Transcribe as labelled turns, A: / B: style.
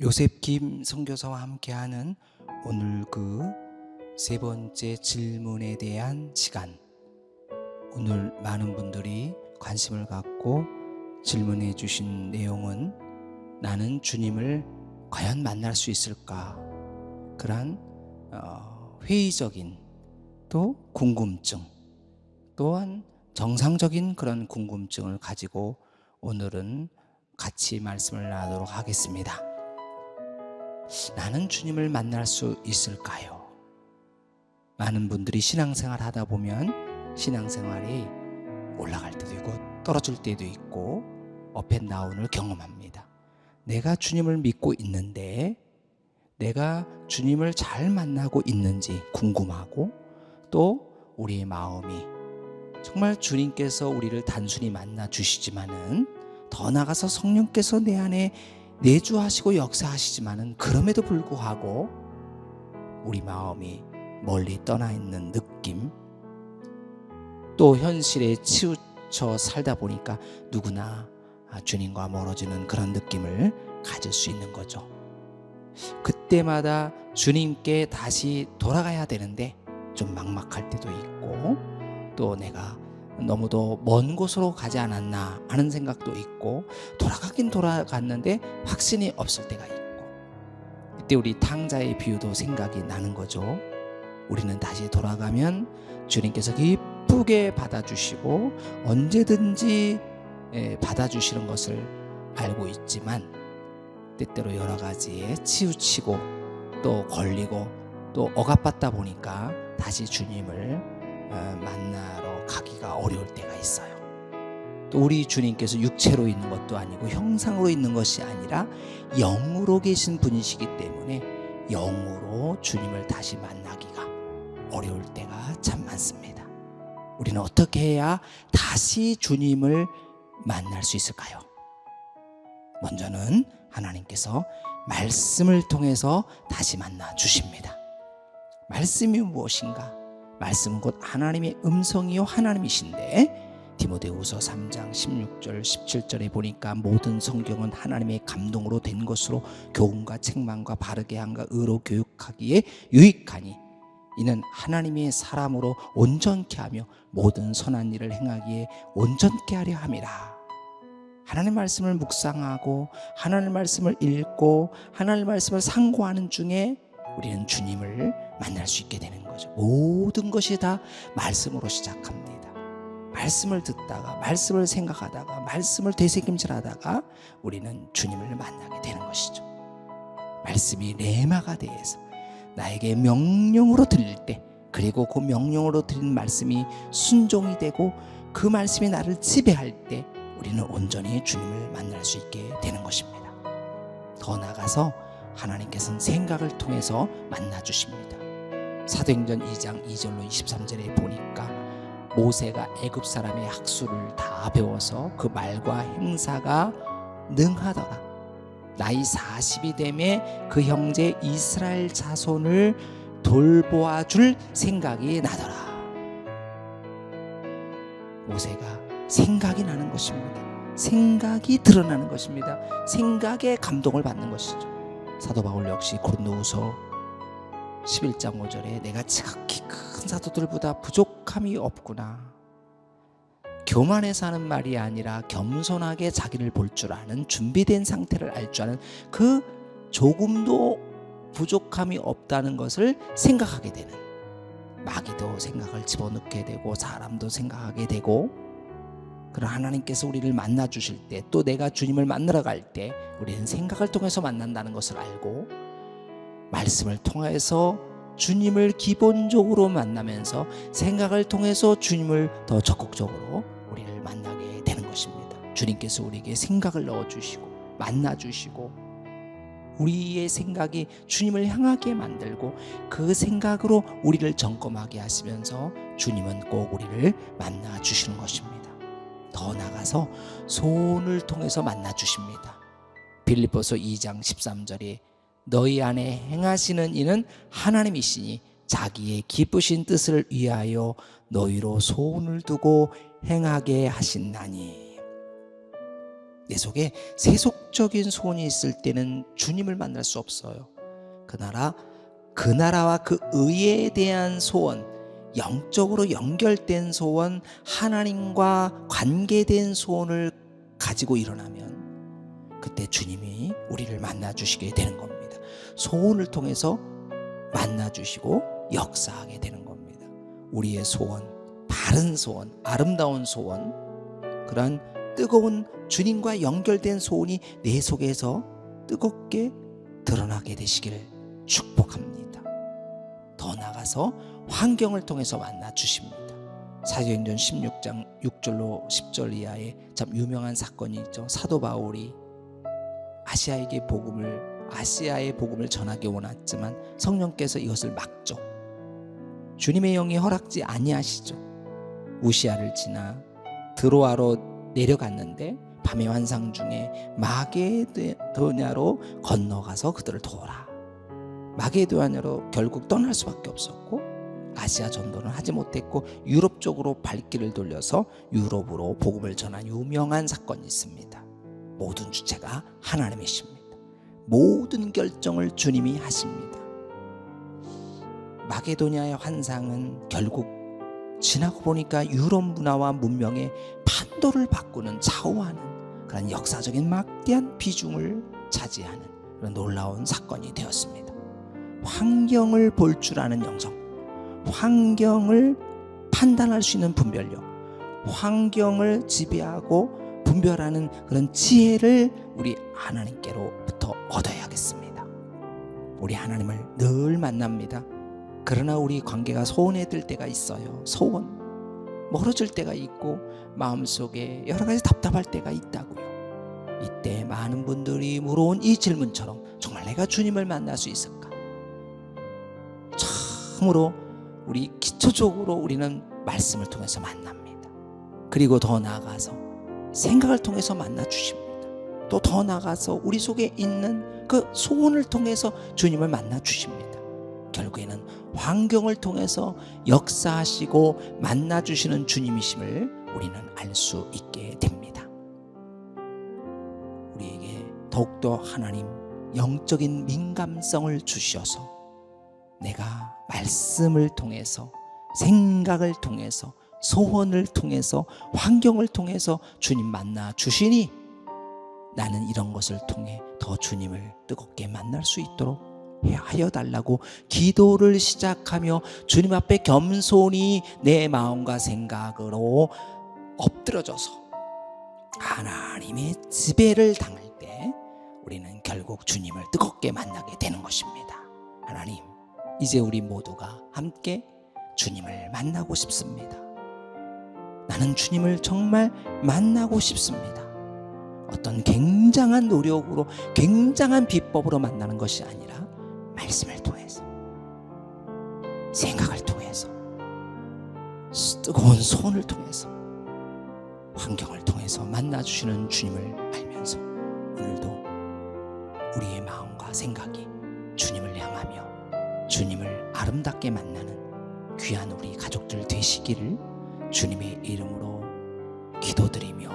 A: 요셉 김 선교사와 함께하는 오늘 그 세 번째 질문에 대한 시간. 오늘 많은 분들이 관심을 갖고 질문해 주신 내용은 나는 주님을 과연 만날 수 있을까? 그런 회의적인 또 궁금증, 또한 정상적인 그런 궁금증을 가지고 오늘은 같이 말씀을 나누도록 하겠습니다. 나는 주님을 만날 수 있을까요? 많은 분들이 신앙생활 하다 보면 신앙생활이 올라갈 때도 있고 떨어질 때도 있고 업앤다운을 경험합니다. 내가 주님을 믿고 있는데 내가 주님을 잘 만나고 있는지 궁금하고, 또 우리의 마음이 정말 주님께서 우리를 단순히 만나 주시지만은 더 나아가서 성령께서 내 안에 내주하시고 역사하시지만은 그럼에도 불구하고 우리 마음이 멀리 떠나 있는 느낌, 또 현실에 치우쳐 살다 보니까 누구나 주님과 멀어지는 그런 느낌을 가질 수 있는 거죠. 그때마다 주님께 다시 돌아가야 되는데 좀 막막할 때도 있고, 또 내가 너무도 먼 곳으로 가지 않았나 하는 생각도 있고, 돌아가긴 돌아갔는데 확신이 없을 때가 있고, 이때 우리 탕자의 비유도 생각이 나는 거죠. 우리는 다시 돌아가면 주님께서 기쁘게 받아주시고 언제든지 받아주시는 것을 알고 있지만, 때때로 여러 가지에 치우치고 또 걸리고 또 억압받다 보니까 다시 주님을 만나러 가기가 어려울 때가 있어요. 또 우리 주님께서 육체로 있는 것도 아니고 형상으로 있는 것이 아니라 영으로 계신 분이시기 때문에 영으로 주님을 다시 만나기가 어려울 때가 참 많습니다. 우리는 어떻게 해야 다시 주님을 만날 수 있을까요? 먼저는 하나님께서 말씀을 통해서 다시 만나 주십니다. 말씀이 무엇인가? 말씀은 곧 하나님의 음성이요 하나님이신데, 디모데후서 3장 16절 17절에 보니까 모든 성경은 하나님의 감동으로 된 것으로 교훈과 책망과 바르게 함과 의로 교육하기에 유익하니 이는 하나님의 사람으로 온전케 하며 모든 선한 일을 행하기에 온전케 하려 함이라. 하나님 말씀을 묵상하고 하나님 말씀을 읽고 하나님 말씀을 상고하는 중에 우리는 주님을 만날 수 있게 되는 거죠. 모든 것이 다 말씀으로 시작합니다. 말씀을 듣다가, 말씀을 생각하다가, 말씀을 되새김질하다가 우리는 주님을 만나게 되는 것이죠. 말씀이 레마가 돼서 나에게 명령으로 들릴 때, 그리고 그 명령으로 들린 말씀이 순종이 되고 그 말씀이 나를 지배할 때 우리는 온전히 주님을 만날 수 있게 되는 것입니다. 더 나아가서 하나님께서는 생각을 통해서 만나 주십니다. 사도행전 2장 2절로 23절에 보니까 모세가 애굽 사람의 학수를 다 배워서 그 말과 행사가 능하더라. 나이 40이 되매 그 형제 이스라엘 자손을 돌보아 줄 생각이 나더라. 모세가 생각이 나는 것입니다. 생각이 드러나는 것입니다. 생각에 감동을 받는 것이죠. 사도 바울 역시 고린도후서 11장 5절에 내가 지극히 큰 사도들보다 부족함이 없구나. 교만해서 하는 말이 아니라 겸손하게 자기를 볼 줄 아는, 준비된 상태를 알 줄 아는, 그 조금도 부족함이 없다는 것을 생각하게 되는, 마귀도 생각을 집어넣게 되고 사람도 생각하게 되고, 그러나 하나님께서 우리를 만나 주실 때, 또 내가 주님을 만나러 갈 때 우리는 생각을 통해서 만난다는 것을 알고, 말씀을 통해서 주님을 기본적으로 만나면서 생각을 통해서 주님을 더 적극적으로 우리를 만나게 되는 것입니다. 주님께서 우리에게 생각을 넣어주시고 만나주시고 우리의 생각이 주님을 향하게 만들고 그 생각으로 우리를 점검하게 하시면서 주님은 꼭 우리를 만나주시는 것입니다. 더 나아가서 소원을 통해서 만나주십니다. 빌립보서 2장 13절에 너희 안에 행하시는 이는 하나님이시니 자기의 기쁘신 뜻을 위하여 너희로 소원을 두고 행하게 하신다니. 내 속에 세속적인 소원이 있을 때는 주님을 만날 수 없어요. 그 나라와 그 의에 대한 소원, 영적으로 연결된 소원, 하나님과 관계된 소원을 가지고 일어나면 그때 주님이 우리를 만나 주시게 되는 겁니다. 소원을 통해서 만나 주시고 역사하게 되는 겁니다. 우리의 소원, 바른 소원, 아름다운 소원, 그러한 뜨거운 주님과 연결된 소원이 내 속에서 뜨겁게 드러나게 되시기를 축복합니다. 더 나아가서 환경을 통해서 만나 주십니다. 사도행전 16장 6절로 10절 이하에 참 유명한 사건이 있죠. 사도 바울이 아시아의 복음을 전하기 원했지만 성령께서 이것을 막죠. 주님의 영이 허락지 아니하시죠. 무시아를 지나 드로아로 내려갔는데 밤의 환상 중에 마게도냐로 건너가서 그들을 도우라. 마게도냐로 결국 떠날 수밖에 없었고 아시아 전도는 하지 못했고 유럽 쪽으로 발길을 돌려서 유럽으로 복음을 전한 유명한 사건이 있습니다. 모든 주체가 하나님이십니다. 모든 결정을 주님이 하십니다. 마게도냐의 환상은 결국 지나고 보니까 유럽 문화와 문명의 판도를 바꾸는 좌우하는 그런 역사적인 막대한 비중을 차지하는 그런 놀라운 사건이 되었습니다. 환경을 볼 줄 아는 영성, 환경을 판단할 수 있는 분별력, 환경을 지배하고 분별하는 그런 지혜를 우리 하나님께로부터 얻어야겠습니다. 우리 하나님을 늘 만납니다. 그러나 우리 관계가 소원해질 때가 있어요. 소원, 멀어질 때가 있고 마음속에 여러 가지 답답할 때가 있다고요. 이때 많은 분들이 물어온 이 질문처럼 정말 내가 주님을 만날 수 있을까? 참으로 우리 기초적으로 우리는 말씀을 통해서 만납니다. 그리고 더 나아가서 생각을 통해서 만나 주십니다. 또 더 나아가서 우리 속에 있는 그 소원을 통해서 주님을 만나 주십니다. 결국에는 환경을 통해서 역사하시고 만나 주시는 주님이심을 우리는 알 수 있게 됩니다. 우리에게 더욱더 하나님 영적인 민감성을 주셔서 내가 말씀을 통해서 생각을 통해서 소원을 통해서 환경을 통해서 주님 만나 주시니 나는 이런 것을 통해 더 주님을 뜨겁게 만날 수 있도록 하여 달라고 기도를 시작하며 주님 앞에 겸손히 내 마음과 생각으로 엎드려져서 하나님의 지배를 당할 때 우리는 결국 주님을 뜨겁게 만나게 되는 것입니다. 하나님, 이제 우리 모두가 함께 주님을 만나고 싶습니다. 나는 주님을 정말 만나고 싶습니다. 어떤 굉장한 노력으로 굉장한 비법으로 만나는 것이 아니라 말씀을 통해서, 생각을 통해서, 뜨거운 손을 통해서, 환경을 통해서 만나주시는 주님을 알면서 오늘도 우리의 마음과 생각이 주님을 향하며 주님을 아름답게 만나는 귀한 우리 가족들 되시기를 주님의 이름으로 기도드리며